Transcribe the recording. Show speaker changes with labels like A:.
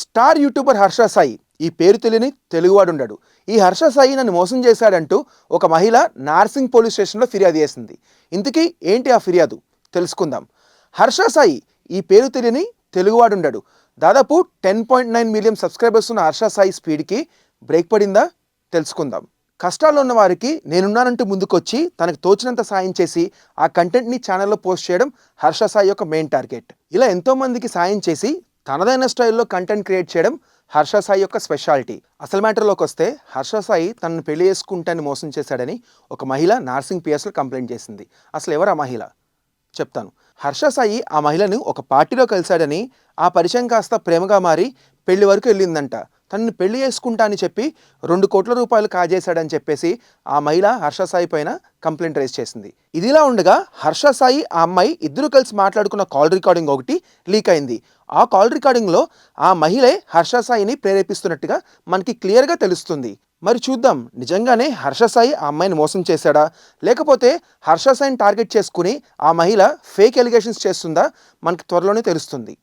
A: Star YouTuber Harsha Sai ఈ పేరు తెలియని తెలుగువాడుండడు. ఈ హర్ష సాయి నన్ను మోసం చేశాడంటూ ఒక మహిళ నార్సింగ్ పోలీస్ స్టేషన్లో ఫిర్యాదు చేసింది. ఇంతకీ ఏంటి ఆ ఫిర్యాదు తెలుసుకుందాం. హర్ష సాయి ఈ పేరు తెలియని తెలుగువాడుండడు. దాదాపు 10.9 మిలియన్ సబ్స్క్రైబర్స్ ఉన్న హర్ష సాయి స్పీడ్కి బ్రేక్ పడిందా తెలుసుకుందాం. కష్టాల్లో ఉన్న వారికి నేనున్నానంటూ ముందుకొచ్చి తనకు తోచినంత సాయం చేసి ఆ కంటెంట్ని ఛానల్లో పోస్ట్ చేయడం హర్ష సాయి యొక్క మెయిన్ టార్గెట్. ఇలా ఎంతోమందికి సాయం చేసి తనదైన స్టైల్లో కంటెంట్ క్రియేట్ చేయడం హర్ష సాయి యొక్క స్పెషాలిటీ. అసలు మ్యాటర్లోకి వస్తే హర్ష సాయి తనను పెళ్లి చేసుకుంటానని మోసం చేశాడని ఒక మహిళ నార్సింగ్ పిఎస్లో కంప్లైంట్ చేసింది. అసలు ఎవరు ఆ మహిళ చెప్తాను. హర్ష సాయి ఆ మహిళను ఒక పార్టీలో కలిశాడని, ఆ పరిచయం కాస్త ప్రేమగా మారి పెళ్లి వరకు వెళ్ళిందంట. తనని పెళ్లి చేసుకుంటా అని చెప్పి 2 కోట్ల రూపాయలు కాజేశాడని చెప్పేసి ఆ మహిళ హర్ష సాయి పైన కంప్లైంట్ రైజ్ చేసింది. ఇదిలా ఉండగా హర్ష సాయి ఆ అమ్మాయి ఇద్దరు కలిసి మాట్లాడుకున్న కాల్ రికార్డింగ్ ఒకటి లీక్ అయింది. ఆ కాల్ రికార్డింగ్లో ఆ మహిళే హర్ష సాయిని ప్రేరేపిస్తున్నట్టుగా మనకి క్లియర్గా తెలుస్తుంది. మరి చూద్దాం, నిజంగానే హర్ష సాయి ఆ అమ్మాయిని మోసం చేశాడా, లేకపోతే హర్ష సాయిని టార్గెట్ చేసుకుని ఆ మహిళ ఫేక్ ఎలిగేషన్స్ చేస్తుందా మనకి త్వరలోనే తెలుస్తుంది.